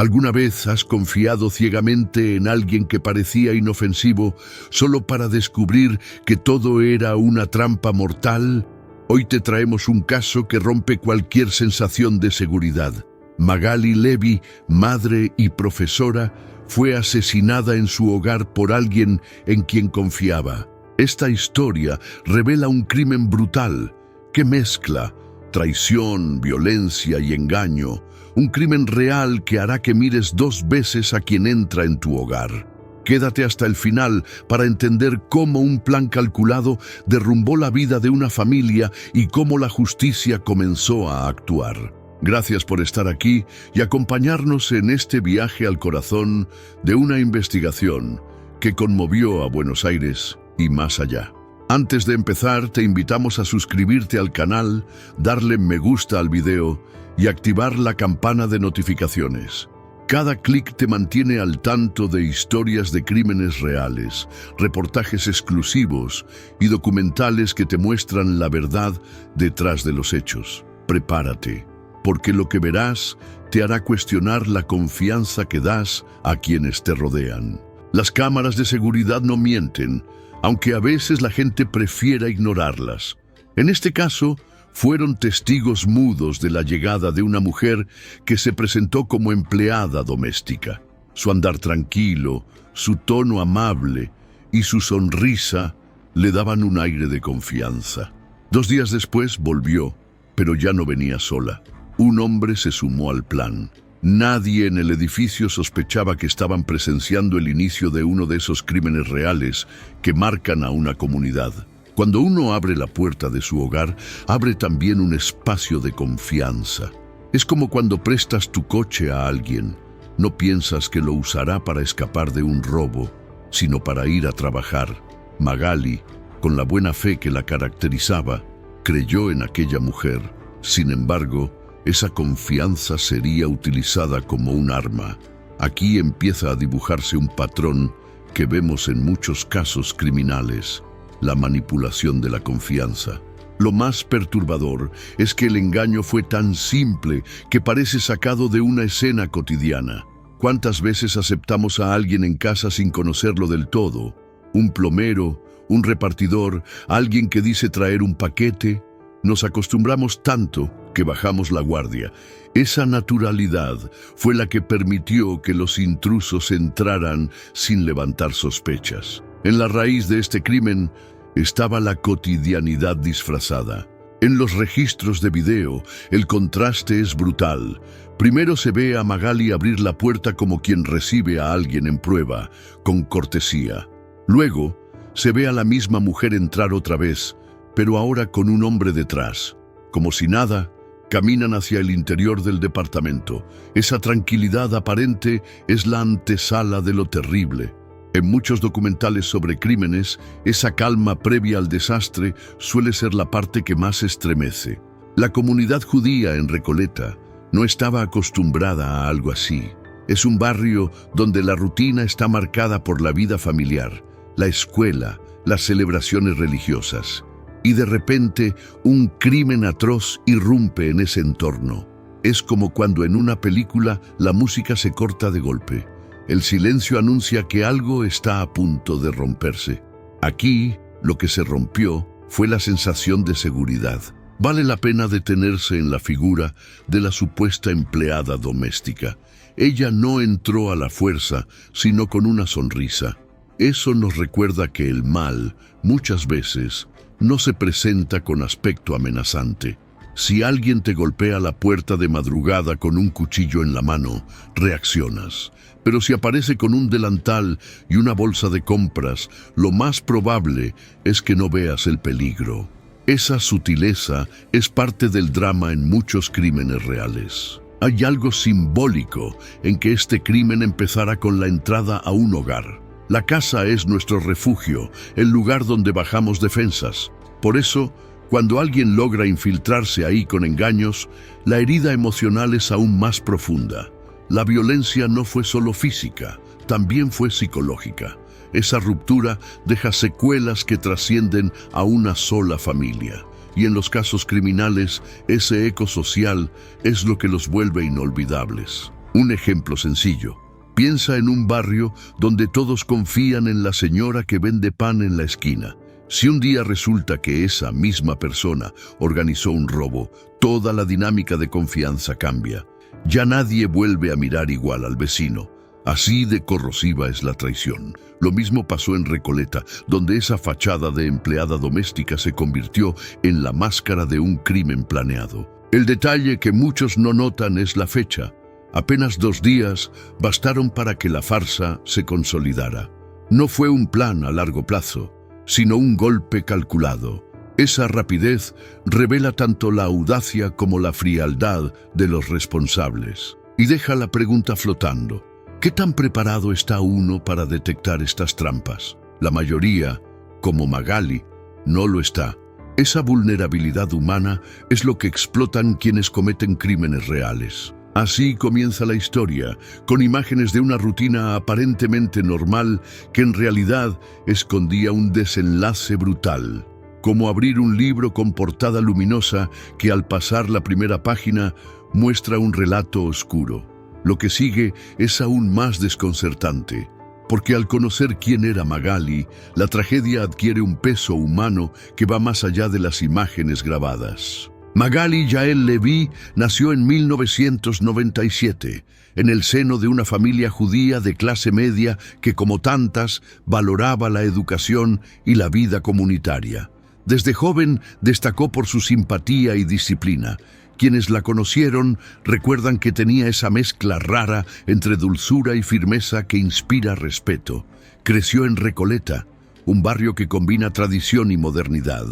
¿Alguna vez has confiado ciegamente en alguien que parecía inofensivo solo para descubrir que todo era una trampa mortal? Hoy te traemos un caso que rompe cualquier sensación de seguridad. Magali Levy, madre y profesora, fue asesinada en su hogar por alguien en quien confiaba. Esta historia revela un crimen brutal que mezcla traición, violencia y engaño. Un crimen real que hará que mires 2 veces a quien entra en tu hogar. Quédate hasta el final para entender cómo un plan calculado derrumbó la vida de una familia y cómo la justicia comenzó a actuar. Gracias por estar aquí y acompañarnos en este viaje al corazón de una investigación que conmovió a Buenos Aires y más allá. Antes de empezar, te invitamos a suscribirte al canal, darle me gusta al video y activar la campana de notificaciones. Cada clic te mantiene al tanto de historias de crímenes reales, reportajes exclusivos y documentales que te muestran la verdad detrás de los hechos. Prepárate, porque lo que verás te hará cuestionar la confianza que das a quienes te rodean. Las cámaras de seguridad no mienten, aunque a veces la gente prefiera ignorarlas. En este caso, fueron testigos mudos de la llegada de una mujer que se presentó como empleada doméstica. Su andar tranquilo, su tono amable y su sonrisa le daban un aire de confianza. 2 días después volvió, pero ya no venía sola. Un hombre se sumó al plan. Nadie en el edificio sospechaba que estaban presenciando el inicio de uno de esos crímenes reales que marcan a una comunidad. Cuando uno abre la puerta de su hogar, abre también un espacio de confianza. Es como cuando prestas tu coche a alguien. No piensas que lo usará para escapar de un robo, sino para ir a trabajar. Magali, con la buena fe que la caracterizaba, creyó en aquella mujer. Sin embargo, esa confianza sería utilizada como un arma. Aquí empieza a dibujarse un patrón que vemos en muchos casos criminales: la manipulación de la confianza. Lo más perturbador es que el engaño fue tan simple que parece sacado de una escena cotidiana. ¿Cuántas veces aceptamos a alguien en casa sin conocerlo del todo? Un plomero, un repartidor, alguien que dice traer un paquete. Nos acostumbramos tanto que bajamos la guardia. Esa naturalidad fue la que permitió que los intrusos entraran sin levantar sospechas. En la raíz de este crimen estaba la cotidianidad disfrazada. En los registros de video, el contraste es brutal. Primero se ve a Magali abrir la puerta como quien recibe a alguien en prueba, con cortesía. Luego, se ve a la misma mujer entrar otra vez, pero ahora con un hombre detrás. Como si nada, caminan hacia el interior del departamento. Esa tranquilidad aparente es la antesala de lo terrible. En muchos documentales sobre crímenes, esa calma previa al desastre suele ser la parte que más estremece. La comunidad judía en Recoleta no estaba acostumbrada a algo así. Es un barrio donde la rutina está marcada por la vida familiar, la escuela, las celebraciones religiosas. Y de repente, un crimen atroz irrumpe en ese entorno. Es como cuando en una película la música se corta de golpe. El silencio anuncia que algo está a punto de romperse. Aquí, lo que se rompió fue la sensación de seguridad. Vale la pena detenerse en la figura de la supuesta empleada doméstica. Ella no entró a la fuerza, sino con una sonrisa. Eso nos recuerda que el mal, muchas veces, no se presenta con aspecto amenazante. Si alguien te golpea la puerta de madrugada con un cuchillo en la mano, reaccionas. Pero si aparece con un delantal y una bolsa de compras, lo más probable es que no veas el peligro. Esa sutileza es parte del drama en muchos crímenes reales. Hay algo simbólico en que este crimen empezara con la entrada a un hogar. La casa es nuestro refugio, el lugar donde bajamos defensas. Por eso, cuando alguien logra infiltrarse ahí con engaños, la herida emocional es aún más profunda. La violencia no fue solo física, también fue psicológica. Esa ruptura deja secuelas que trascienden a una sola familia. Y en los casos criminales, ese eco social es lo que los vuelve inolvidables. Un ejemplo sencillo. Piensa en un barrio donde todos confían en la señora que vende pan en la esquina. Si un día resulta que esa misma persona organizó un robo, toda la dinámica de confianza cambia. Ya nadie vuelve a mirar igual al vecino. Así de corrosiva es la traición. Lo mismo pasó en Recoleta, donde esa fachada de empleada doméstica se convirtió en la máscara de un crimen planeado. El detalle que muchos no notan es la fecha. Apenas 2 días bastaron para que la farsa se consolidara. No fue un plan a largo plazo, sino un golpe calculado. Esa rapidez revela tanto la audacia como la frialdad de los responsables. Y deja la pregunta flotando. ¿Qué tan preparado está uno para detectar estas trampas? La mayoría, como Magali, no lo está. Esa vulnerabilidad humana es lo que explotan quienes cometen crímenes reales. Así comienza la historia, con imágenes de una rutina aparentemente normal que en realidad escondía un desenlace brutal. Como abrir un libro con portada luminosa que al pasar la primera página muestra un relato oscuro. Lo que sigue es aún más desconcertante, porque al conocer quién era Magali, la tragedia adquiere un peso humano que va más allá de las imágenes grabadas. Magali Yael Levy nació en 1997, en el seno de una familia judía de clase media que, como tantas, valoraba la educación y la vida comunitaria. Desde joven destacó por su simpatía y disciplina. Quienes la conocieron recuerdan que tenía esa mezcla rara entre dulzura y firmeza que inspira respeto. Creció en Recoleta, un barrio que combina tradición y modernidad.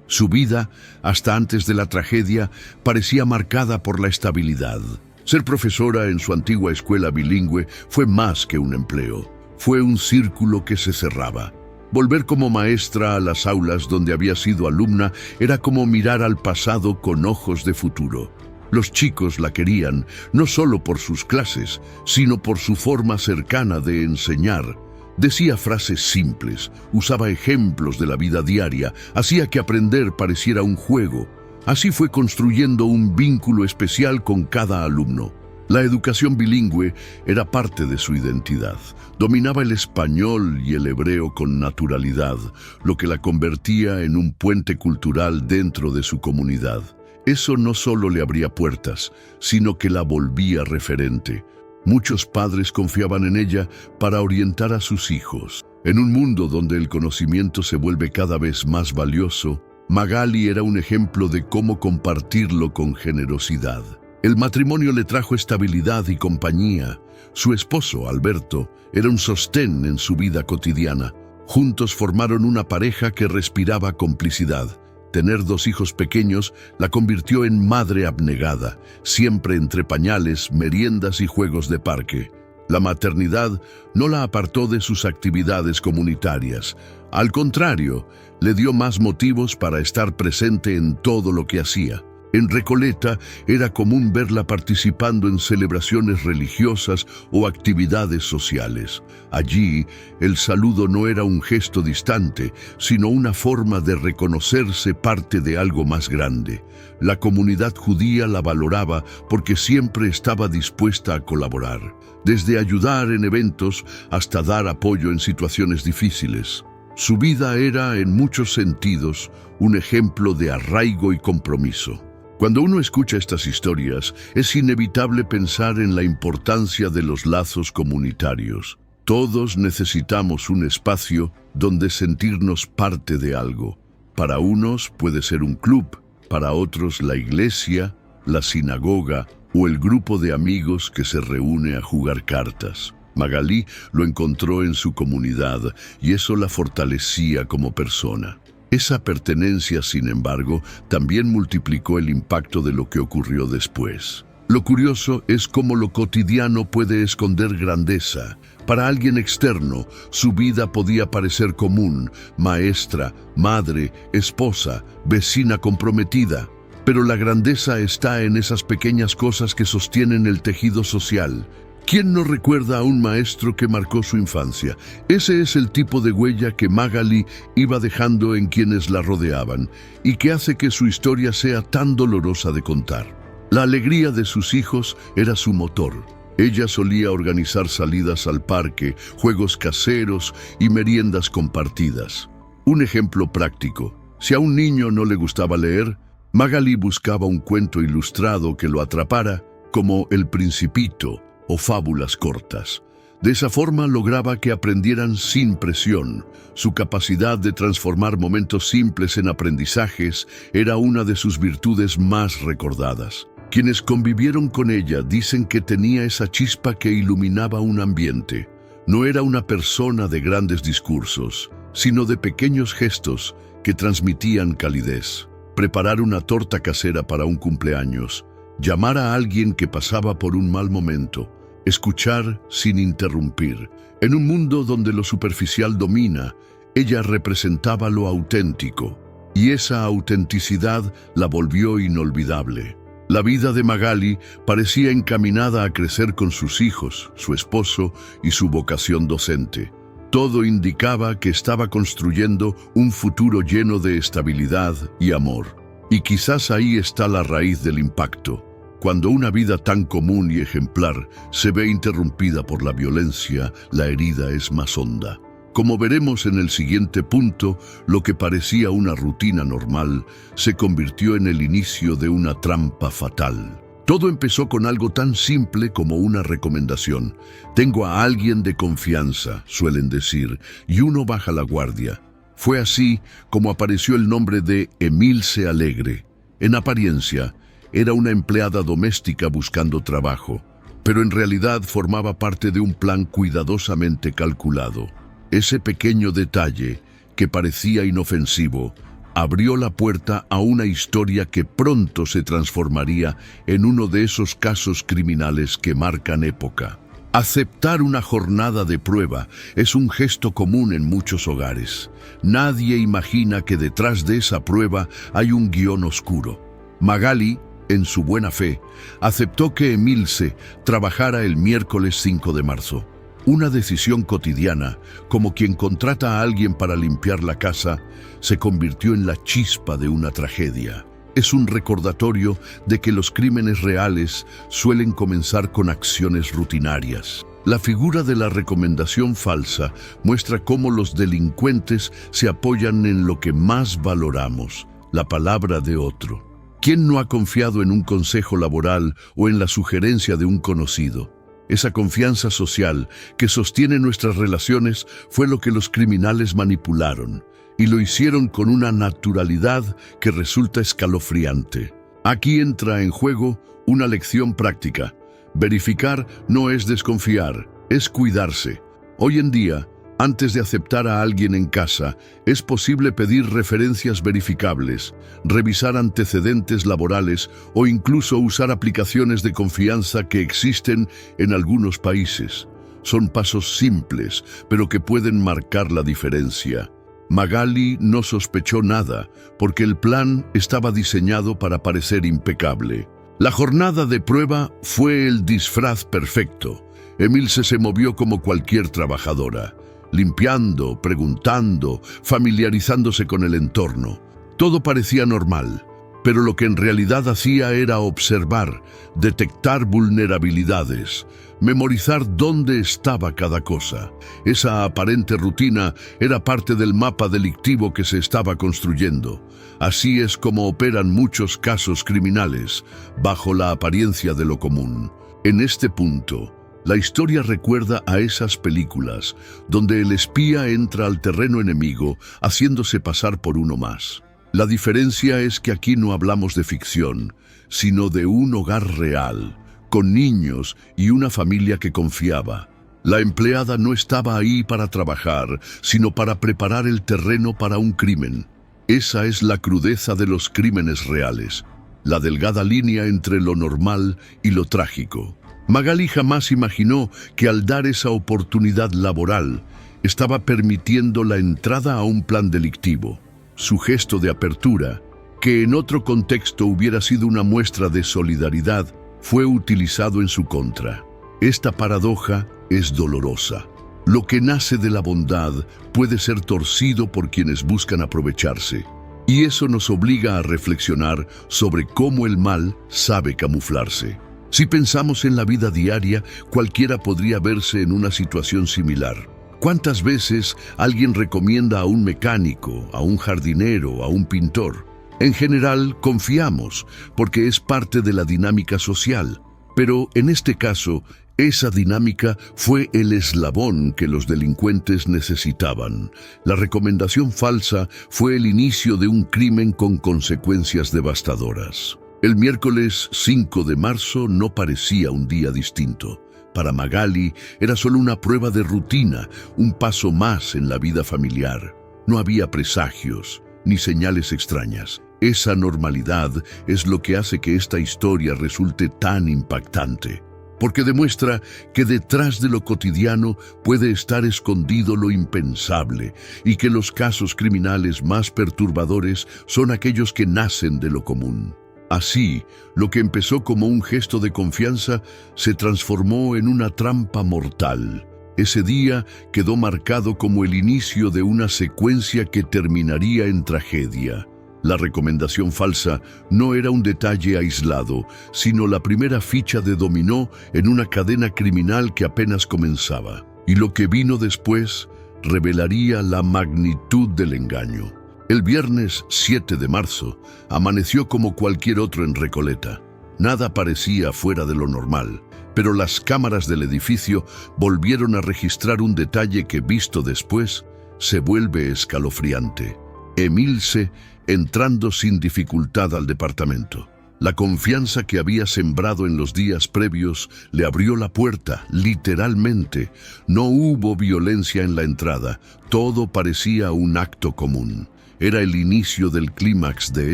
Su vida, hasta antes de la tragedia, parecía marcada por la estabilidad. Ser profesora en su antigua escuela bilingüe fue más que un empleo. Fue un círculo que se cerraba. Volver como maestra a las aulas donde había sido alumna era como mirar al pasado con ojos de futuro. Los chicos la querían, no solo por sus clases, sino por su forma cercana de enseñar. Decía frases simples, usaba ejemplos de la vida diaria, hacía que aprender pareciera un juego. Así fue construyendo un vínculo especial con cada alumno. La educación bilingüe era parte de su identidad. Dominaba el español y el hebreo con naturalidad, lo que la convertía en un puente cultural dentro de su comunidad. Eso no solo le abría puertas, sino que la volvía referente. Muchos padres confiaban en ella para orientar a sus hijos. En un mundo donde el conocimiento se vuelve cada vez más valioso, Magali era un ejemplo de cómo compartirlo con generosidad. El matrimonio le trajo estabilidad y compañía. Su esposo, Alberto, era un sostén en su vida cotidiana. Juntos formaron una pareja que respiraba complicidad. Tener 2 hijos pequeños la convirtió en madre abnegada, siempre entre pañales, meriendas y juegos de parque. La maternidad no la apartó de sus actividades comunitarias. Al contrario, le dio más motivos para estar presente en todo lo que hacía. En Recoleta era común verla participando en celebraciones religiosas o actividades sociales. Allí, el saludo no era un gesto distante, sino una forma de reconocerse parte de algo más grande. La comunidad judía la valoraba porque siempre estaba dispuesta a colaborar, desde ayudar en eventos hasta dar apoyo en situaciones difíciles. Su vida era, en muchos sentidos, un ejemplo de arraigo y compromiso. Cuando uno escucha estas historias, es inevitable pensar en la importancia de los lazos comunitarios. Todos necesitamos un espacio donde sentirnos parte de algo. Para unos puede ser un club, para otros la iglesia, la sinagoga o el grupo de amigos que se reúne a jugar cartas. Magali lo encontró en su comunidad y eso la fortalecía como persona. Esa pertenencia, sin embargo, también multiplicó el impacto de lo que ocurrió después. Lo curioso es cómo lo cotidiano puede esconder grandeza. Para alguien externo, su vida podía parecer común: maestra, madre, esposa, vecina comprometida. Pero la grandeza está en esas pequeñas cosas que sostienen el tejido social. ¿Quién no recuerda a un maestro que marcó su infancia? Ese es el tipo de huella que Magali iba dejando en quienes la rodeaban y que hace que su historia sea tan dolorosa de contar. La alegría de sus hijos era su motor. Ella solía organizar salidas al parque, juegos caseros y meriendas compartidas. Un ejemplo práctico: si a un niño no le gustaba leer, Magali buscaba un cuento ilustrado que lo atrapara, como El Principito o fábulas cortas. De esa forma lograba que aprendieran sin presión. Su capacidad de transformar momentos simples en aprendizajes era una de sus virtudes más recordadas. Quienes convivieron con ella dicen que tenía esa chispa que iluminaba un ambiente. No era una persona de grandes discursos, sino de pequeños gestos que transmitían calidez. Preparar una torta casera para un cumpleaños, llamar a alguien que pasaba por un mal momento, escuchar sin interrumpir. En un mundo donde lo superficial domina, ella representaba lo auténtico, y esa autenticidad la volvió inolvidable. La vida de Magali parecía encaminada a crecer con sus hijos, su esposo y su vocación docente. Todo indicaba que estaba construyendo un futuro lleno de estabilidad y amor. Y quizás ahí está la raíz del impacto. Cuando una vida tan común y ejemplar se ve interrumpida por la violencia, la herida es más honda. Como veremos en el siguiente punto, lo que parecía una rutina normal se convirtió en el inicio de una trampa fatal. Todo empezó con algo tan simple como una recomendación. Tengo a alguien de confianza, suelen decir, y uno baja la guardia. Fue así como apareció el nombre de Emilce Alegre. En apariencia, era una empleada doméstica buscando trabajo, pero en realidad formaba parte de un plan cuidadosamente calculado. Ese pequeño detalle, que parecía inofensivo, abrió la puerta a una historia que pronto se transformaría en uno de esos casos criminales que marcan época. Aceptar una jornada de prueba es un gesto común en muchos hogares. Nadie imagina que detrás de esa prueba hay un guión oscuro. Magali, en su buena fe, aceptó que Emilce trabajara el miércoles 5 de marzo. Una decisión cotidiana, como quien contrata a alguien para limpiar la casa, se convirtió en la chispa de una tragedia. Es un recordatorio de que los crímenes reales suelen comenzar con acciones rutinarias. La figura de la recomendación falsa muestra cómo los delincuentes se apoyan en lo que más valoramos, la palabra de otro. ¿Quién no ha confiado en un consejo laboral o en la sugerencia de un conocido? Esa confianza social que sostiene nuestras relaciones fue lo que los criminales manipularon, y lo hicieron con una naturalidad que resulta escalofriante. Aquí entra en juego una lección práctica. Verificar no es desconfiar, es cuidarse. Hoy en día, antes de aceptar a alguien en casa, es posible pedir referencias verificables, revisar antecedentes laborales o incluso usar aplicaciones de confianza que existen en algunos países. Son pasos simples, pero que pueden marcar la diferencia. Magali no sospechó nada, porque el plan estaba diseñado para parecer impecable. La jornada de prueba fue el disfraz perfecto. Emilce se movió como cualquier trabajadora, limpiando, preguntando, familiarizándose con el entorno. Todo parecía normal, pero lo que en realidad hacía era observar, detectar vulnerabilidades, memorizar dónde estaba cada cosa. Esa aparente rutina era parte del mapa delictivo que se estaba construyendo. Así es como operan muchos casos criminales, bajo la apariencia de lo común. En este punto, la historia recuerda a esas películas donde el espía entra al terreno enemigo haciéndose pasar por uno más. La diferencia es que aquí no hablamos de ficción, sino de un hogar real, con niños y una familia que confiaba. La empleada no estaba ahí para trabajar, sino para preparar el terreno para un crimen. Esa es la crudeza de los crímenes reales, la delgada línea entre lo normal y lo trágico. Magali jamás imaginó que al dar esa oportunidad laboral, estaba permitiendo la entrada a un plan delictivo. Su gesto de apertura, que en otro contexto hubiera sido una muestra de solidaridad, fue utilizado en su contra. Esta paradoja es dolorosa. Lo que nace de la bondad puede ser torcido por quienes buscan aprovecharse. Y eso nos obliga a reflexionar sobre cómo el mal sabe camuflarse. Si pensamos en la vida diaria, cualquiera podría verse en una situación similar. ¿Cuántas veces alguien recomienda a un mecánico, a un jardinero, a un pintor? En general, confiamos, porque es parte de la dinámica social. Pero en este caso, esa dinámica fue el eslabón que los delincuentes necesitaban. La recomendación falsa fue el inicio de un crimen con consecuencias devastadoras. El miércoles 5 de marzo no parecía un día distinto. Para Magali era solo una prueba de rutina, un paso más en la vida familiar. No había presagios, ni señales extrañas. Esa normalidad es lo que hace que esta historia resulte tan impactante, porque demuestra que detrás de lo cotidiano puede estar escondido lo impensable y que los casos criminales más perturbadores son aquellos que nacen de lo común. Así, lo que empezó como un gesto de confianza se transformó en una trampa mortal. Ese día quedó marcado como el inicio de una secuencia que terminaría en tragedia. La recomendación falsa no era un detalle aislado, sino la primera ficha de dominó en una cadena criminal que apenas comenzaba. Y lo que vino después revelaría la magnitud del engaño. El viernes 7 de marzo amaneció como cualquier otro en Recoleta. Nada parecía fuera de lo normal, pero las cámaras del edificio volvieron a registrar un detalle que, visto después, se vuelve escalofriante. Emilce entrando sin dificultad al departamento. La confianza que había sembrado en los días previos le abrió la puerta, literalmente. No hubo violencia en la entrada, todo parecía un acto común. Era el inicio del clímax de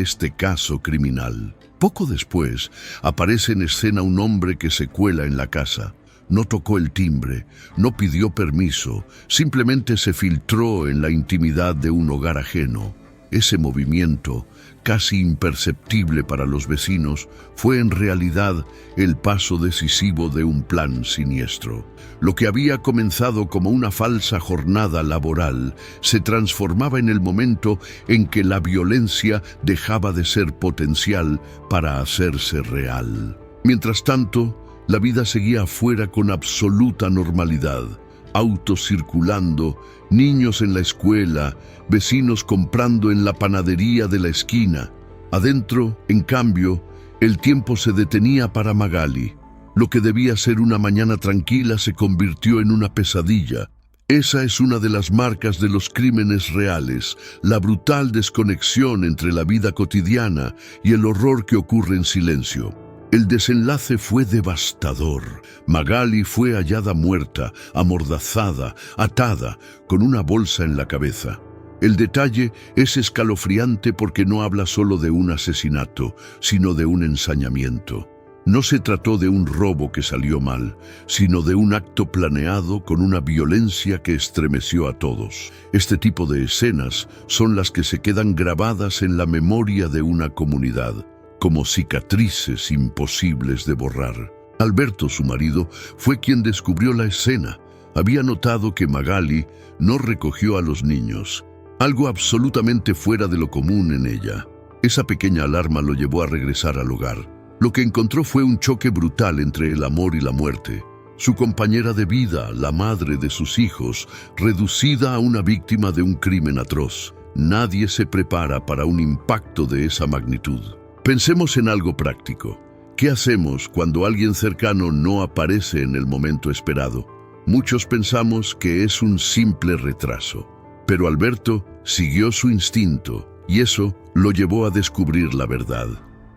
este caso criminal. Poco después, aparece en escena un hombre que se cuela en la casa. No tocó el timbre, no pidió permiso, simplemente se filtró en la intimidad de un hogar ajeno. Ese movimiento, casi imperceptible para los vecinos, fue en realidad el paso decisivo de un plan siniestro. Lo que había comenzado como una falsa jornada laboral se transformaba en el momento en que la violencia dejaba de ser potencial para hacerse real. Mientras tanto, la vida seguía afuera con absoluta normalidad. Autos circulando, niños en la escuela, vecinos comprando en la panadería de la esquina. Adentro, en cambio, el tiempo se detenía para Magali. Lo que debía ser una mañana tranquila se convirtió en una pesadilla. Esa es una de las marcas de los crímenes reales, la brutal desconexión entre la vida cotidiana y el horror que ocurre en silencio. El desenlace fue devastador. Magali fue hallada muerta, amordazada, atada, con una bolsa en la cabeza. El detalle es escalofriante porque no habla solo de un asesinato, sino de un ensañamiento. No se trató de un robo que salió mal, sino de un acto planeado con una violencia que estremeció a todos. Este tipo de escenas son las que se quedan grabadas en la memoria de una comunidad, como cicatrices imposibles de borrar. Alberto, su marido, fue quien descubrió la escena. Había notado que Magali no recogió a los niños, algo absolutamente fuera de lo común en ella. Esa pequeña alarma lo llevó a regresar al hogar. Lo que encontró fue un choque brutal entre el amor y la muerte. Su compañera de vida, la madre de sus hijos, reducida a una víctima de un crimen atroz. Nadie se prepara para un impacto de esa magnitud. Pensemos en algo práctico. ¿Qué hacemos cuando alguien cercano no aparece en el momento esperado? Muchos pensamos que es un simple retraso, pero Alberto siguió su instinto y eso lo llevó a descubrir la verdad.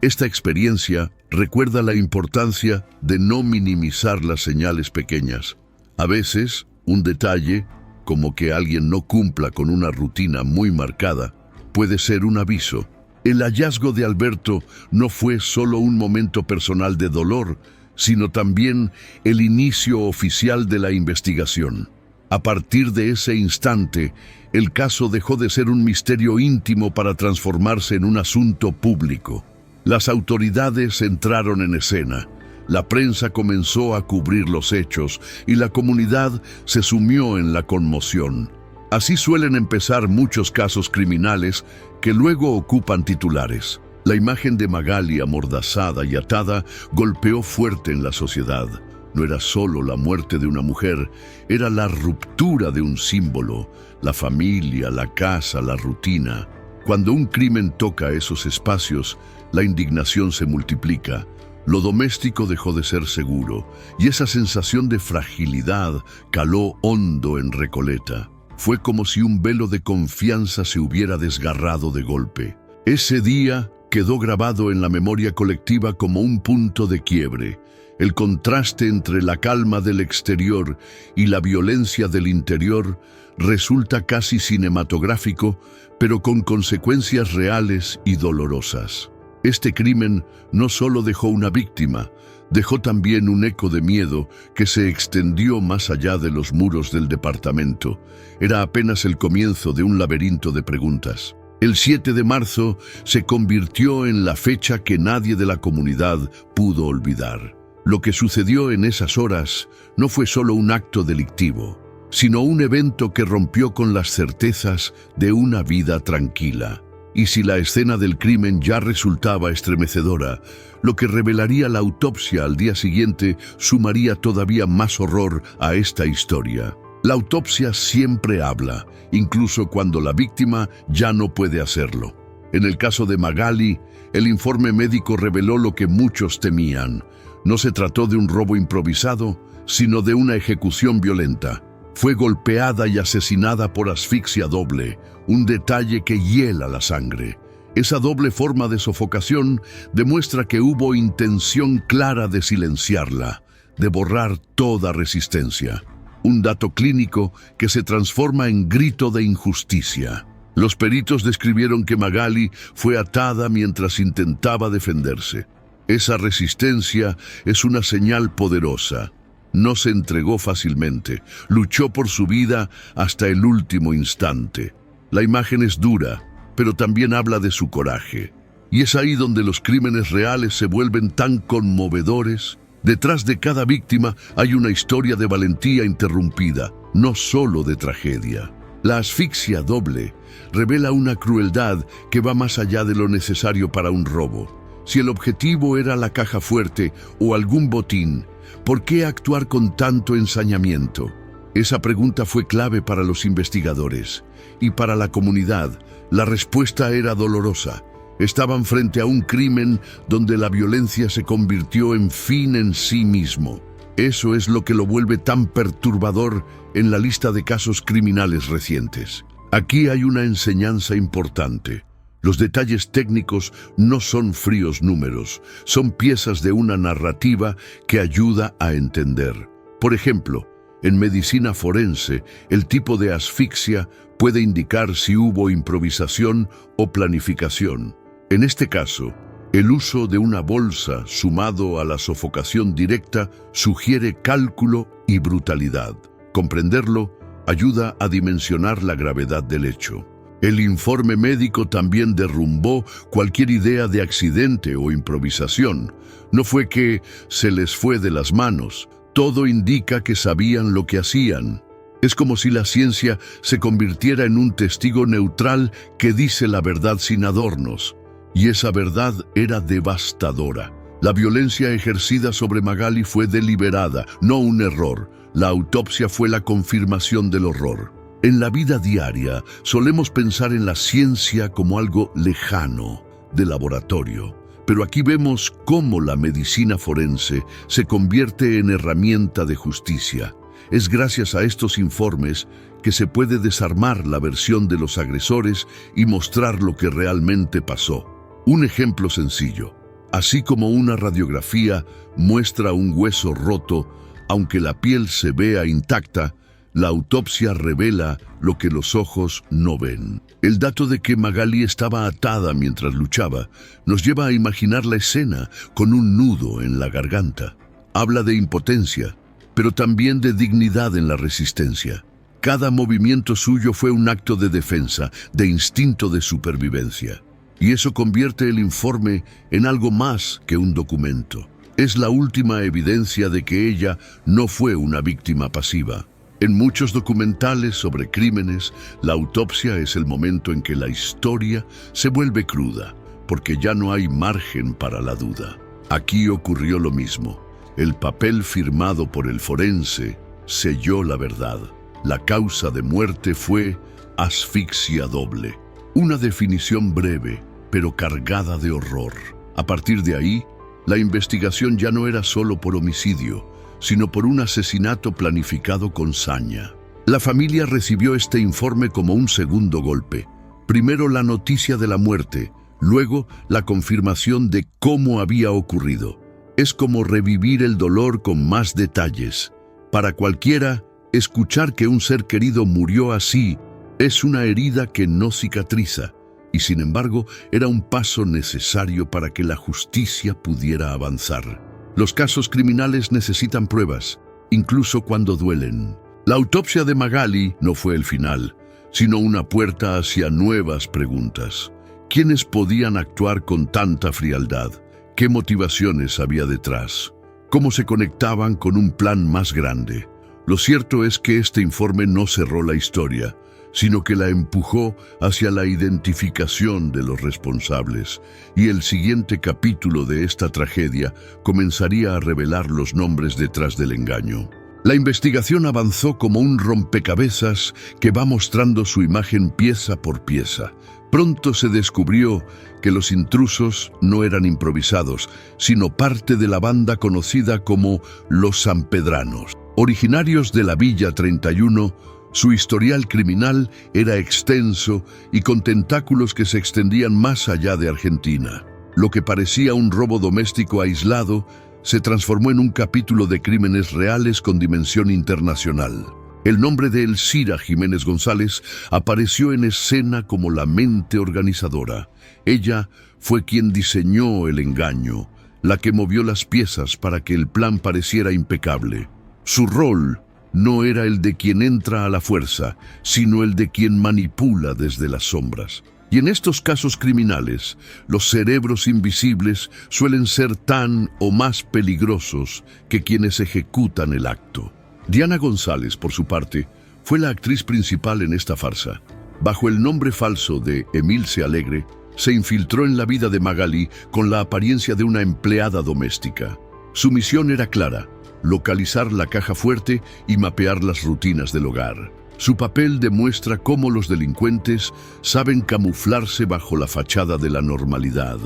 Esta experiencia recuerda la importancia de no minimizar las señales pequeñas. A veces, un detalle, como que alguien no cumpla con una rutina muy marcada, puede ser un aviso. El hallazgo de Alberto no fue solo un momento personal de dolor, sino también el inicio oficial de la investigación. A partir de ese instante, el caso dejó de ser un misterio íntimo para transformarse en un asunto público. Las autoridades entraron en escena, la prensa comenzó a cubrir los hechos y la comunidad se sumió en la conmoción. Así suelen empezar muchos casos criminales que luego ocupan titulares. La imagen de Magali amordazada y atada golpeó fuerte en la sociedad. No era solo la muerte de una mujer, era la ruptura de un símbolo, la familia, la casa, la rutina. Cuando un crimen toca esos espacios, la indignación se multiplica. Lo doméstico dejó de ser seguro, y esa sensación de fragilidad caló hondo en Recoleta. Fue como si un velo de confianza se hubiera desgarrado de golpe. Ese día quedó grabado en la memoria colectiva como un punto de quiebre. El contraste entre la calma del exterior y la violencia del interior resulta casi cinematográfico, pero con consecuencias reales y dolorosas. Este crimen no solo dejó una víctima, dejó también un eco de miedo que se extendió más allá de los muros del departamento. Era apenas el comienzo de un laberinto de preguntas. El 7 de marzo se convirtió en la fecha que nadie de la comunidad pudo olvidar. Lo que sucedió en esas horas no fue solo un acto delictivo, sino un evento que rompió con las certezas de una vida tranquila. Y si la escena del crimen ya resultaba estremecedora, lo que revelaría la autopsia al día siguiente sumaría todavía más horror a esta historia. La autopsia siempre habla, incluso cuando la víctima ya no puede hacerlo. En el caso de Magali, el informe médico reveló lo que muchos temían. No se trató de un robo improvisado, sino de una ejecución violenta. Fue golpeada y asesinada por asfixia doble, un detalle que hiela la sangre. Esa doble forma de sofocación demuestra que hubo intención clara de silenciarla, de borrar toda resistencia. Un dato clínico que se transforma en grito de injusticia. Los peritos describieron que Magali fue atada mientras intentaba defenderse. Esa resistencia es una señal poderosa. No se entregó fácilmente, luchó por su vida hasta el último instante. La imagen es dura, pero también habla de su coraje. Y es ahí donde los crímenes reales se vuelven tan conmovedores. Detrás de cada víctima hay una historia de valentía interrumpida, no solo de tragedia. La asfixia doble revela una crueldad que va más allá de lo necesario para un robo. Si el objetivo era la caja fuerte o algún botín, ¿por qué actuar con tanto ensañamiento? Esa pregunta fue clave para los investigadores. Y para la comunidad, la respuesta era dolorosa. Estaban frente a un crimen donde la violencia se convirtió en fin en sí mismo. Eso es lo que lo vuelve tan perturbador en la lista de casos criminales recientes. Aquí hay una enseñanza importante. Los detalles técnicos no son fríos números, son piezas de una narrativa que ayuda a entender. Por ejemplo, en medicina forense, el tipo de asfixia puede indicar si hubo improvisación o planificación. En este caso, el uso de una bolsa sumado a la sofocación directa sugiere cálculo y brutalidad. Comprenderlo ayuda a dimensionar la gravedad del hecho. El informe médico también derrumbó cualquier idea de accidente o improvisación. No fue que se les fue de las manos. Todo indica que sabían lo que hacían. Es como si la ciencia se convirtiera en un testigo neutral que dice la verdad sin adornos. Y esa verdad era devastadora. La violencia ejercida sobre Magali fue deliberada, no un error. La autopsia fue la confirmación del horror. En la vida diaria solemos pensar en la ciencia como algo lejano, de laboratorio. Pero aquí vemos cómo la medicina forense se convierte en herramienta de justicia. Es gracias a estos informes que se puede desarmar la versión de los agresores y mostrar lo que realmente pasó. Un ejemplo sencillo. Así como una radiografía muestra un hueso roto, aunque la piel se vea intacta, la autopsia revela lo que los ojos no ven. El dato de que Magali estaba atada mientras luchaba nos lleva a imaginar la escena con un nudo en la garganta. Habla de impotencia, pero también de dignidad en la resistencia. Cada movimiento suyo fue un acto de defensa, de instinto de supervivencia. Y eso convierte el informe en algo más que un documento. Es la última evidencia de que ella no fue una víctima pasiva. En muchos documentales sobre crímenes, la autopsia es el momento en que la historia se vuelve cruda, porque ya no hay margen para la duda. Aquí ocurrió lo mismo. El papel firmado por el forense selló la verdad. La causa de muerte fue asfixia doble. Una definición breve, pero cargada de horror. A partir de ahí, la investigación ya no era solo por homicidio, sino por un asesinato planificado con saña. La familia recibió este informe como un segundo golpe. Primero la noticia de la muerte, luego la confirmación de cómo había ocurrido. Es como revivir el dolor con más detalles. Para cualquiera, escuchar que un ser querido murió así es una herida que no cicatriza, y sin embargo era un paso necesario para que la justicia pudiera avanzar. Los casos criminales necesitan pruebas, incluso cuando duelen. La autopsia de Magali no fue el final, sino una puerta hacia nuevas preguntas. ¿Quiénes podían actuar con tanta frialdad? ¿Qué motivaciones había detrás? ¿Cómo se conectaban con un plan más grande? Lo cierto es que este informe no cerró la historia, sino que la empujó hacia la identificación de los responsables, y el siguiente capítulo de esta tragedia comenzaría a revelar los nombres detrás del engaño. La investigación avanzó como un rompecabezas que va mostrando su imagen pieza por pieza. Pronto se descubrió que los intrusos no eran improvisados, sino parte de la banda conocida como los sanpedranos. Originarios de la Villa 31, su historial criminal era extenso y con tentáculos que se extendían más allá de Argentina. Lo que parecía un robo doméstico aislado se transformó en un capítulo de crímenes reales con dimensión internacional. El nombre de Elcira Jiménez González apareció en escena como la mente organizadora. Ella fue quien diseñó el engaño, la que movió las piezas para que el plan pareciera impecable. Su rol no era el de quien entra a la fuerza, sino el de quien manipula desde las sombras. Y en estos casos criminales, los cerebros invisibles suelen ser tan o más peligrosos que quienes ejecutan el acto. Diana González, por su parte, fue la actriz principal en esta farsa. Bajo el nombre falso de Emilce Alegre, se infiltró en la vida de Magali con la apariencia de una empleada doméstica. Su misión era clara: localizar la caja fuerte y mapear las rutinas del hogar. Su papel demuestra cómo los delincuentes saben camuflarse bajo la fachada de la normalidad.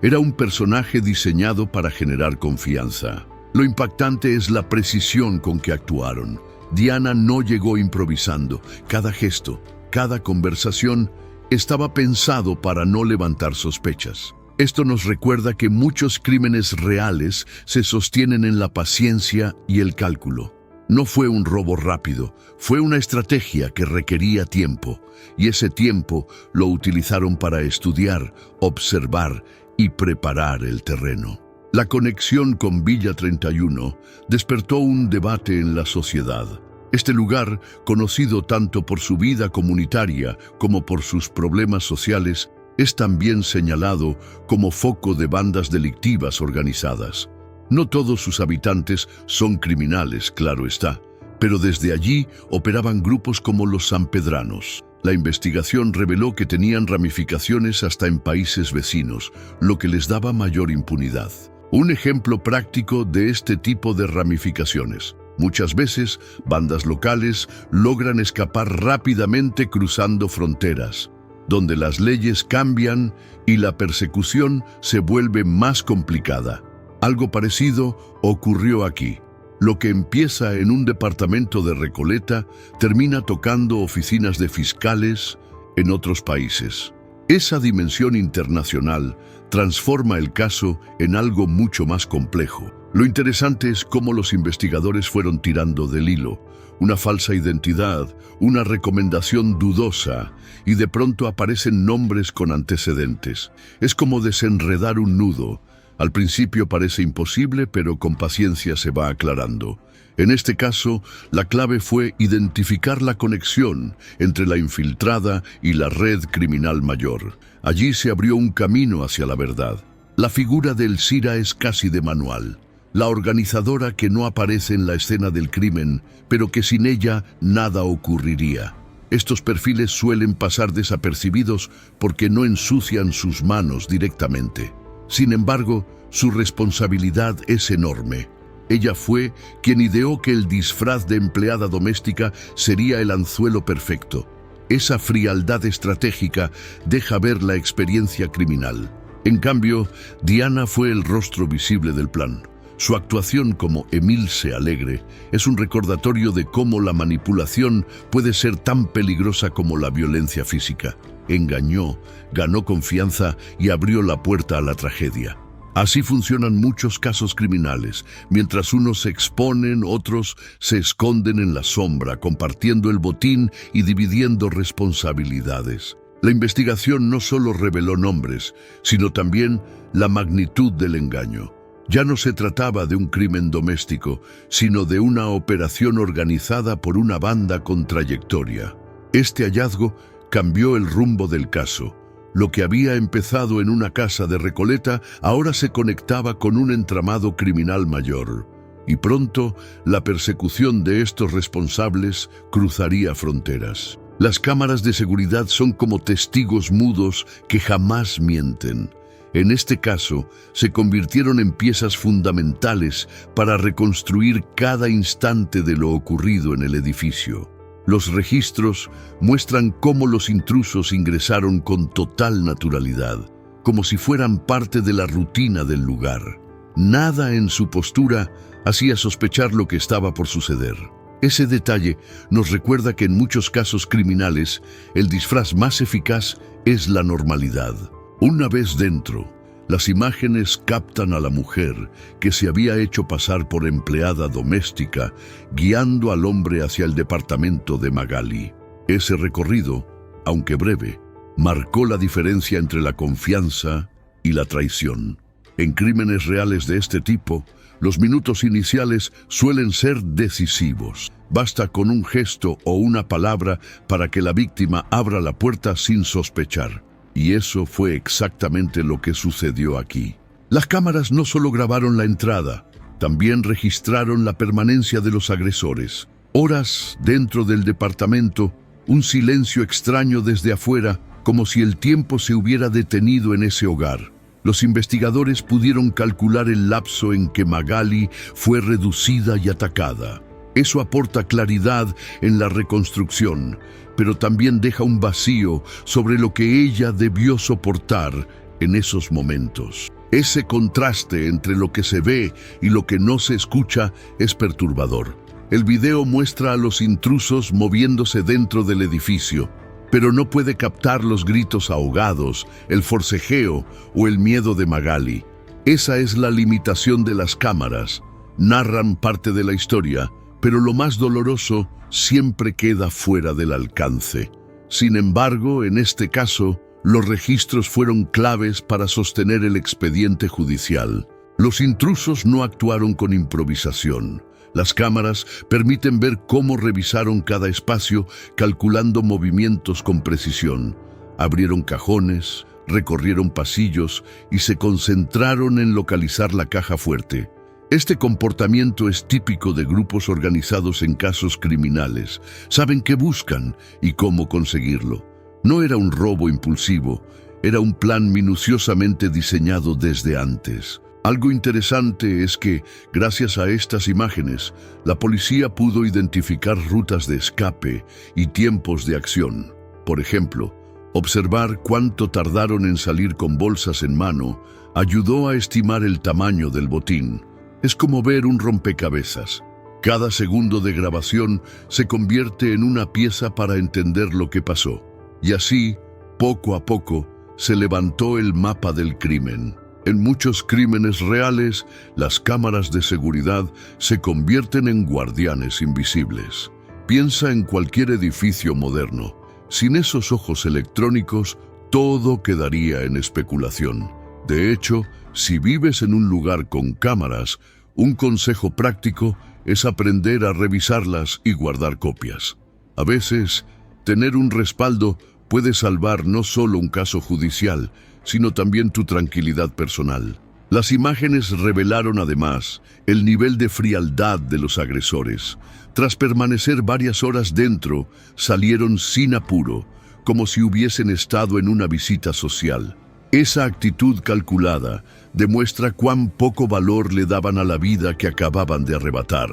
Era un personaje diseñado para generar confianza. Lo impactante es la precisión con que actuaron. Diana no llegó improvisando. Cada gesto, cada conversación estaba pensado para no levantar sospechas. Esto nos recuerda que muchos crímenes reales se sostienen en la paciencia y el cálculo. No fue un robo rápido, fue una estrategia que requería tiempo, y ese tiempo lo utilizaron para estudiar, observar y preparar el terreno. La conexión con Villa 31 despertó un debate en la sociedad. Este lugar, conocido tanto por su vida comunitaria como por sus problemas sociales, es también señalado como foco de bandas delictivas organizadas. No todos sus habitantes son criminales, claro está, pero desde allí operaban grupos como los sanpedranos. La investigación reveló que tenían ramificaciones hasta en países vecinos, lo que les daba mayor impunidad. Un ejemplo práctico de este tipo de ramificaciones. Muchas veces, bandas locales logran escapar rápidamente cruzando fronteras, donde las leyes cambian y la persecución se vuelve más complicada. Algo parecido ocurrió aquí. Lo que empieza en un departamento de Recoleta termina tocando oficinas de fiscales en otros países. Esa dimensión internacional transforma el caso en algo mucho más complejo. Lo interesante es cómo los investigadores fueron tirando del hilo. Una falsa identidad, una recomendación dudosa, y de pronto aparecen nombres con antecedentes. Es como desenredar un nudo. Al principio parece imposible, pero con paciencia se va aclarando. En este caso, la clave fue identificar la conexión entre la infiltrada y la red criminal mayor. Allí se abrió un camino hacia la verdad. La figura de Elcira es casi de manual. La organizadora que no aparece en la escena del crimen, pero que sin ella nada ocurriría. Estos perfiles suelen pasar desapercibidos porque no ensucian sus manos directamente. Sin embargo, su responsabilidad es enorme. Ella fue quien ideó que el disfraz de empleada doméstica sería el anzuelo perfecto. Esa frialdad estratégica deja ver la experiencia criminal. En cambio, Diana fue el rostro visible del plan. Su actuación como Emilce Alegre es un recordatorio de cómo la manipulación puede ser tan peligrosa como la violencia física. Engañó, ganó confianza y abrió la puerta a la tragedia. Así funcionan muchos casos criminales. Mientras unos se exponen, otros se esconden en la sombra, compartiendo el botín y dividiendo responsabilidades. La investigación no solo reveló nombres, sino también la magnitud del engaño. Ya no se trataba de un crimen doméstico, sino de una operación organizada por una banda con trayectoria. Este hallazgo cambió el rumbo del caso. Lo que había empezado en una casa de Recoleta ahora se conectaba con un entramado criminal mayor. Y pronto, la persecución de estos responsables cruzaría fronteras. Las cámaras de seguridad son como testigos mudos que jamás mienten. En este caso, se convirtieron en piezas fundamentales para reconstruir cada instante de lo ocurrido en el edificio. Los registros muestran cómo los intrusos ingresaron con total naturalidad, como si fueran parte de la rutina del lugar. Nada en su postura hacía sospechar lo que estaba por suceder. Ese detalle nos recuerda que en muchos casos criminales, el disfraz más eficaz es la normalidad. Una vez dentro, las imágenes captan a la mujer que se había hecho pasar por empleada doméstica, guiando al hombre hacia el departamento de Magali. Ese recorrido, aunque breve, marcó la diferencia entre la confianza y la traición. En crímenes reales de este tipo, los minutos iniciales suelen ser decisivos. Basta con un gesto o una palabra para que la víctima abra la puerta sin sospechar. Y eso fue exactamente lo que sucedió aquí. Las cámaras no solo grabaron la entrada, también registraron la permanencia de los agresores. Horas dentro del departamento, un silencio extraño desde afuera, como si el tiempo se hubiera detenido en ese hogar. Los investigadores pudieron calcular el lapso en que Magali fue reducida y atacada. Eso aporta claridad en la reconstrucción, pero también deja un vacío sobre lo que ella debió soportar en esos momentos. Ese contraste entre lo que se ve y lo que no se escucha es perturbador. El video muestra a los intrusos moviéndose dentro del edificio, pero no puede captar los gritos ahogados, el forcejeo o el miedo de Magali. Esa es la limitación de las cámaras. Narran parte de la historia, pero lo más doloroso siempre queda fuera del alcance. Sin embargo, en este caso, los registros fueron claves para sostener el expediente judicial. Los intrusos no actuaron con improvisación. Las cámaras permiten ver cómo revisaron cada espacio, calculando movimientos con precisión. Abrieron cajones, recorrieron pasillos y se concentraron en localizar la caja fuerte. Este comportamiento es típico de grupos organizados en casos criminales. Saben qué buscan y cómo conseguirlo. No era un robo impulsivo, era un plan minuciosamente diseñado desde antes. Algo interesante es que, gracias a estas imágenes, la policía pudo identificar rutas de escape y tiempos de acción. Por ejemplo, observar cuánto tardaron en salir con bolsas en mano ayudó a estimar el tamaño del botín. Es como ver un rompecabezas. Cada segundo de grabación se convierte en una pieza para entender lo que pasó. Y así, poco a poco, se levantó el mapa del crimen. En muchos crímenes reales, las cámaras de seguridad se convierten en guardianes invisibles. Piensa en cualquier edificio moderno. Sin esos ojos electrónicos, todo quedaría en especulación. De hecho, si vives en un lugar con cámaras, un consejo práctico es aprender a revisarlas y guardar copias. A veces, tener un respaldo puede salvar no solo un caso judicial, sino también tu tranquilidad personal. Las imágenes revelaron además el nivel de frialdad de los agresores. Tras permanecer varias horas dentro, salieron sin apuro, como si hubiesen estado en una visita social. Esa actitud calculada demuestra cuán poco valor le daban a la vida que acababan de arrebatar.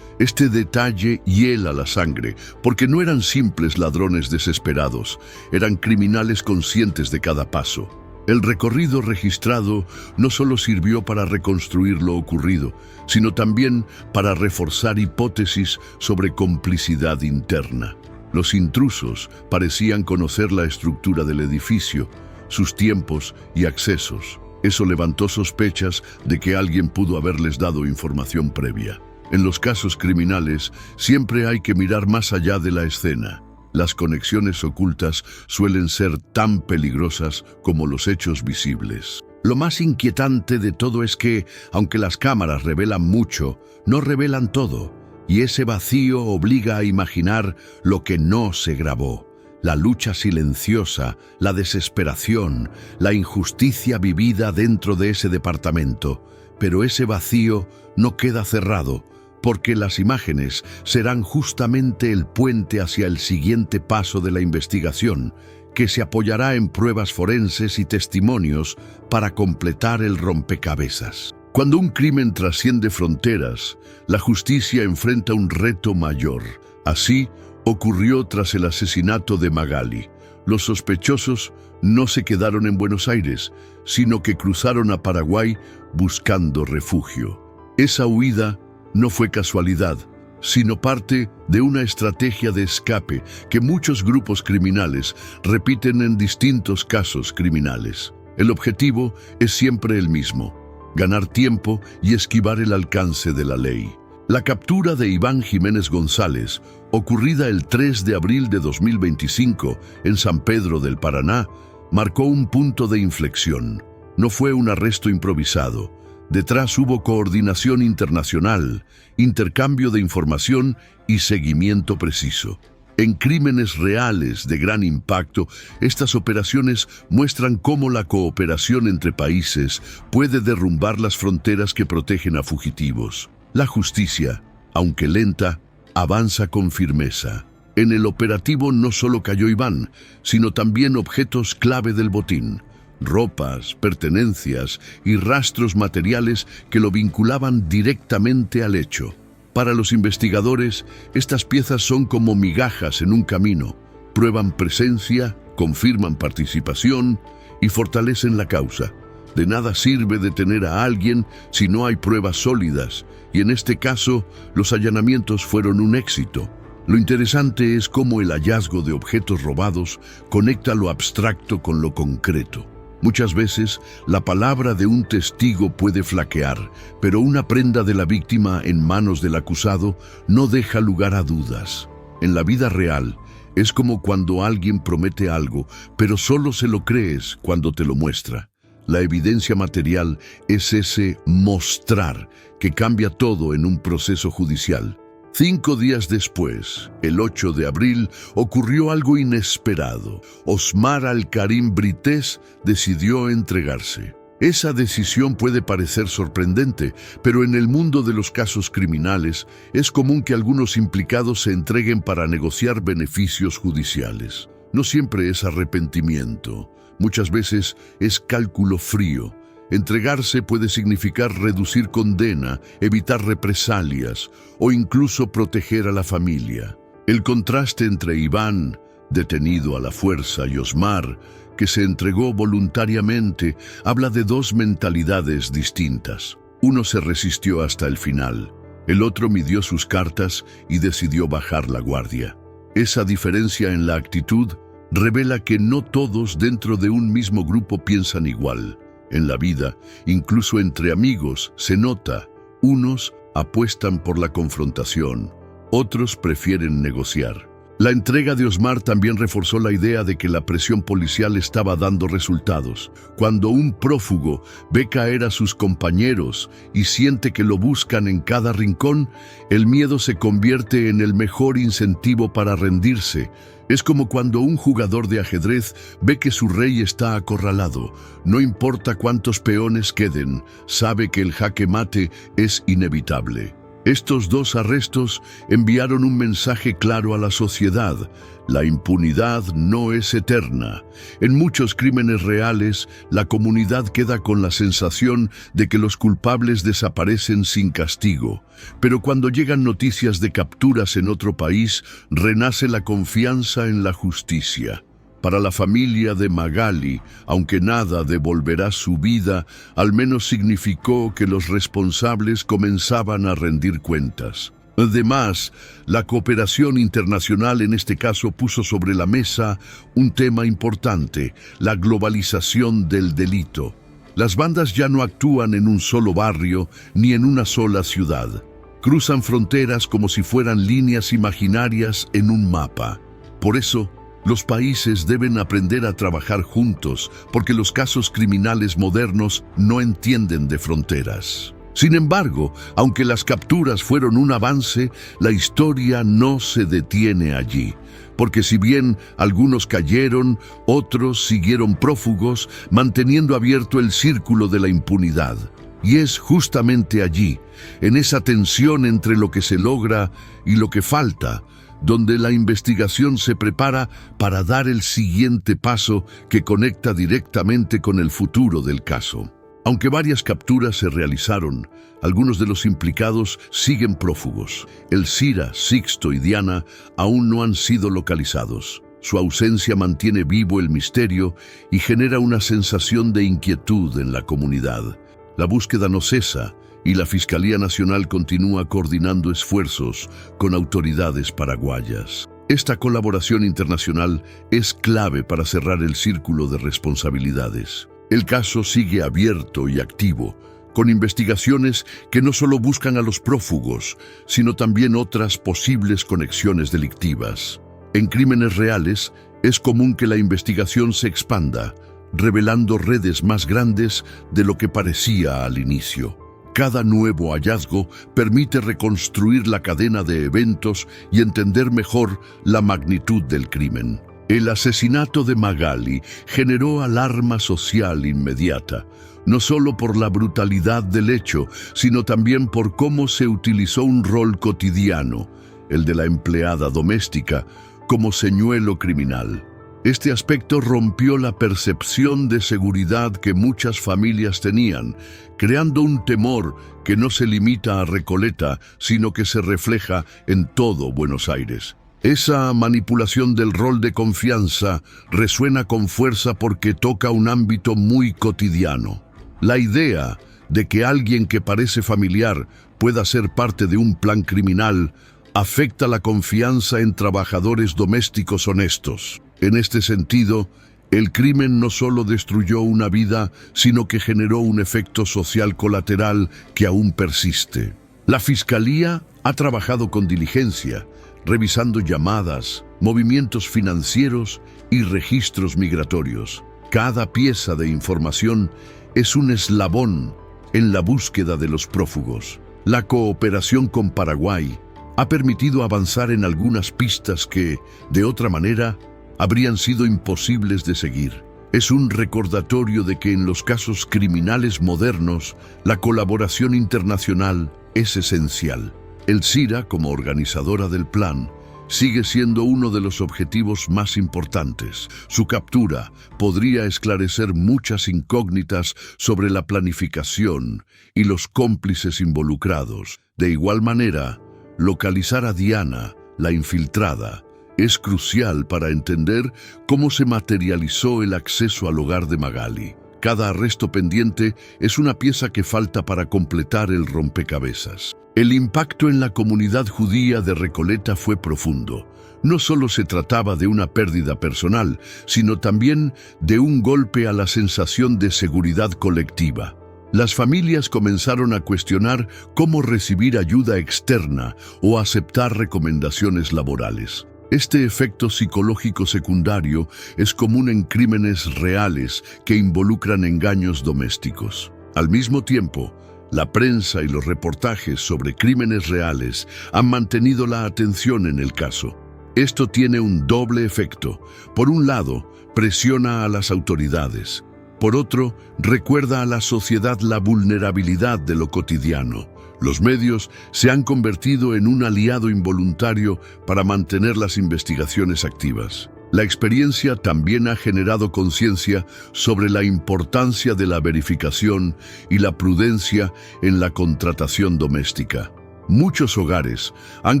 Este detalle hiela la sangre, porque no eran simples ladrones desesperados, eran criminales conscientes de cada paso. El recorrido registrado no solo sirvió para reconstruir lo ocurrido, sino también para reforzar hipótesis sobre complicidad interna. Los intrusos parecían conocer la estructura del edificio, sus tiempos y accesos. Eso levantó sospechas de que alguien pudo haberles dado información previa. En los casos criminales, siempre hay que mirar más allá de la escena. Las conexiones ocultas suelen ser tan peligrosas como los hechos visibles. Lo más inquietante de todo es que, aunque las cámaras revelan mucho, no revelan todo, y ese vacío obliga a imaginar lo que no se grabó. La lucha silenciosa, la desesperación, la injusticia vivida dentro de ese departamento. Pero ese vacío no queda cerrado, porque las imágenes serán justamente el puente hacia el siguiente paso de la investigación, que se apoyará en pruebas forenses y testimonios para completar el rompecabezas. Cuando un crimen trasciende fronteras, la justicia enfrenta un reto mayor. Así ocurrió tras el asesinato de Magali. Los sospechosos no se quedaron en Buenos Aires, sino que cruzaron a Paraguay buscando refugio. Esa huida no fue casualidad, sino parte de una estrategia de escape que muchos grupos criminales repiten en distintos casos criminales. El objetivo es siempre el mismo: ganar tiempo y esquivar el alcance de la ley. La captura de Iván Jiménez González, ocurrida el 3 de abril de 2025 en San Pedro del Paraná, marcó un punto de inflexión. No fue un arresto improvisado. Detrás hubo coordinación internacional, intercambio de información y seguimiento preciso. En crímenes reales de gran impacto, estas operaciones muestran cómo la cooperación entre países puede derrumbar las fronteras que protegen a fugitivos. La justicia, aunque lenta, avanza con firmeza. En el operativo no solo cayó Iván, sino también objetos clave del botín: ropas, pertenencias y rastros materiales que lo vinculaban directamente al hecho. Para los investigadores, estas piezas son como migajas en un camino. Prueban presencia, confirman participación y fortalecen la causa. De nada sirve detener a alguien si no hay pruebas sólidas, y en este caso, los allanamientos fueron un éxito. Lo interesante es cómo el hallazgo de objetos robados conecta lo abstracto con lo concreto. Muchas veces, la palabra de un testigo puede flaquear, pero una prenda de la víctima en manos del acusado no deja lugar a dudas. En la vida real, es como cuando alguien promete algo, pero solo se lo crees cuando te lo muestra. La evidencia material es ese mostrar que cambia todo en un proceso judicial. 5 días después, el 8 de abril, ocurrió algo inesperado. Osmar Al-Karim Brites decidió entregarse. Esa decisión puede parecer sorprendente, pero en el mundo de los casos criminales es común que algunos implicados se entreguen para negociar beneficios judiciales. No siempre es arrepentimiento, muchas veces es cálculo frío. Entregarse puede significar reducir condena, evitar represalias o incluso proteger a la familia. El contraste entre Iván, detenido a la fuerza, y Osmar, que se entregó voluntariamente, habla de dos mentalidades distintas. Uno se resistió hasta el final, el otro midió sus cartas y decidió bajar la guardia. Esa diferencia en la actitud revela que no todos dentro de un mismo grupo piensan igual. En la vida, incluso entre amigos, se nota: unos apuestan por la confrontación, otros prefieren negociar. La entrega de Osmar también reforzó la idea de que la presión policial estaba dando resultados. Cuando un prófugo ve caer a sus compañeros y siente que lo buscan en cada rincón, el miedo se convierte en el mejor incentivo para rendirse. Es como cuando un jugador de ajedrez ve que su rey está acorralado. No importa cuántos peones queden, sabe que el jaque mate es inevitable. Estos dos arrestos enviaron un mensaje claro a la sociedad: la impunidad no es eterna. En muchos crímenes reales, la comunidad queda con la sensación de que los culpables desaparecen sin castigo. Pero cuando llegan noticias de capturas en otro país, renace la confianza en la justicia. Para la familia de Magali, aunque nada devolverá su vida, al menos significó que los responsables comenzaban a rendir cuentas. Además, la cooperación internacional en este caso puso sobre la mesa un tema importante: la globalización del delito. Las bandas ya no actúan en un solo barrio ni en una sola ciudad. Cruzan fronteras como si fueran líneas imaginarias en un mapa. Por eso, los países deben aprender a trabajar juntos, porque los casos criminales modernos no entienden de fronteras. Sin embargo, aunque las capturas fueron un avance, la historia no se detiene allí. Porque si bien algunos cayeron, otros siguieron prófugos, manteniendo abierto el círculo de la impunidad. Y es justamente allí, en esa tensión entre lo que se logra y lo que falta, donde la investigación se prepara para dar el siguiente paso que conecta directamente con el futuro del caso. Aunque varias capturas se realizaron, algunos de los implicados siguen prófugos. Elcira, Sixto y Diana aún no han sido localizados. Su ausencia mantiene vivo el misterio y genera una sensación de inquietud en la comunidad. La búsqueda no cesa, y la Fiscalía Nacional continúa coordinando esfuerzos con autoridades paraguayas. Esta colaboración internacional es clave para cerrar el círculo de responsabilidades. El caso sigue abierto y activo, con investigaciones que no solo buscan a los prófugos, sino también otras posibles conexiones delictivas. En crímenes reales, es común que la investigación se expanda, revelando redes más grandes de lo que parecía al inicio. Cada nuevo hallazgo permite reconstruir la cadena de eventos y entender mejor la magnitud del crimen. El asesinato de Magali generó alarma social inmediata, no solo por la brutalidad del hecho, sino también por cómo se utilizó un rol cotidiano, el de la empleada doméstica, como señuelo criminal. Este aspecto rompió la percepción de seguridad que muchas familias tenían, creando un temor que no se limita a Recoleta, sino que se refleja en todo Buenos Aires. Esa manipulación del rol de confianza resuena con fuerza porque toca un ámbito muy cotidiano. La idea de que alguien que parece familiar pueda ser parte de un plan criminal afecta la confianza en trabajadores domésticos honestos. En este sentido, el crimen no solo destruyó una vida, sino que generó un efecto social colateral que aún persiste. La Fiscalía ha trabajado con diligencia, revisando llamadas, movimientos financieros y registros migratorios. Cada pieza de información es un eslabón en la búsqueda de los prófugos. La cooperación con Paraguay ha permitido avanzar en algunas pistas que, de otra manera, habrían sido imposibles de seguir. Es un recordatorio de que en los casos criminales modernos, la colaboración internacional es esencial. Elcira, como organizadora del plan, sigue siendo uno de los objetivos más importantes. Su captura podría esclarecer muchas incógnitas sobre la planificación y los cómplices involucrados. De igual manera, localizar a Diana, la infiltrada, es crucial para entender cómo se materializó el acceso al hogar de Magali. Cada arresto pendiente es una pieza que falta para completar el rompecabezas. El impacto en la comunidad judía de Recoleta fue profundo. No solo se trataba de una pérdida personal, sino también de un golpe a la sensación de seguridad colectiva. Las familias comenzaron a cuestionar cómo recibir ayuda externa o aceptar recomendaciones laborales. Este efecto psicológico secundario es común en crímenes reales que involucran engaños domésticos. Al mismo tiempo, la prensa y los reportajes sobre crímenes reales han mantenido la atención en el caso. Esto tiene un doble efecto. Por un lado, presiona a las autoridades. Por otro, recuerda a la sociedad la vulnerabilidad de lo cotidiano. Los medios se han convertido en un aliado involuntario para mantener las investigaciones activas. La experiencia también ha generado conciencia sobre la importancia de la verificación y la prudencia en la contratación doméstica. Muchos hogares han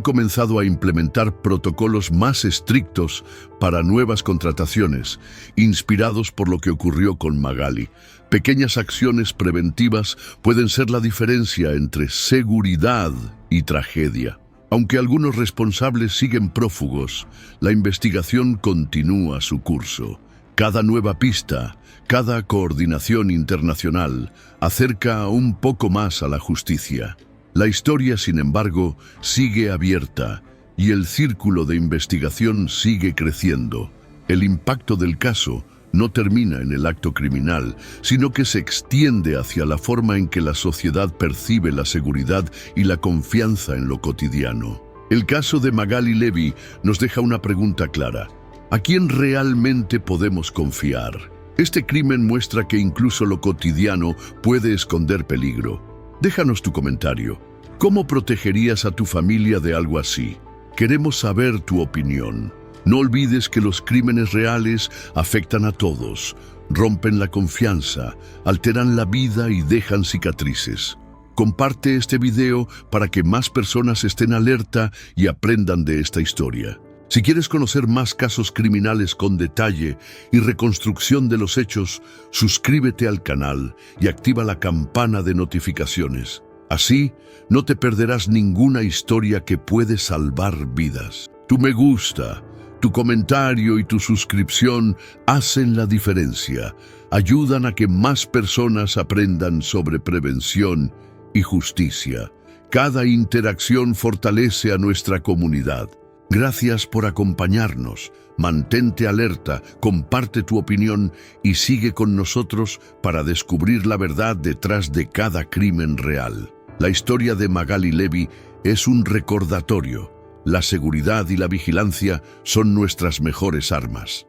comenzado a implementar protocolos más estrictos para nuevas contrataciones, inspirados por lo que ocurrió con Magali. Pequeñas acciones preventivas pueden ser la diferencia entre seguridad y tragedia. Aunque algunos responsables siguen prófugos, la investigación continúa su curso. Cada nueva pista, cada coordinación internacional acerca un poco más a la justicia. La historia, sin embargo, sigue abierta y el círculo de investigación sigue creciendo. El impacto del caso no termina en el acto criminal, sino que se extiende hacia la forma en que la sociedad percibe la seguridad y la confianza en lo cotidiano. El caso de Magali Levy nos deja una pregunta clara. ¿A quién realmente podemos confiar? Este crimen muestra que incluso lo cotidiano puede esconder peligro. Déjanos tu comentario. ¿Cómo protegerías a tu familia de algo así? Queremos saber tu opinión. No olvides que los crímenes reales afectan a todos, rompen la confianza, alteran la vida y dejan cicatrices. Comparte este video para que más personas estén alerta y aprendan de esta historia. Si quieres conocer más casos criminales con detalle y reconstrucción de los hechos, suscríbete al canal y activa la campana de notificaciones. Así, no te perderás ninguna historia que puede salvar vidas. Tu me gusta, tu comentario y tu suscripción hacen la diferencia. Ayudan a que más personas aprendan sobre prevención y justicia. Cada interacción fortalece a nuestra comunidad. Gracias por acompañarnos. Mantente alerta, comparte tu opinión y sigue con nosotros para descubrir la verdad detrás de cada crimen real. La historia de Magali Levy es un recordatorio. La seguridad y la vigilancia son nuestras mejores armas.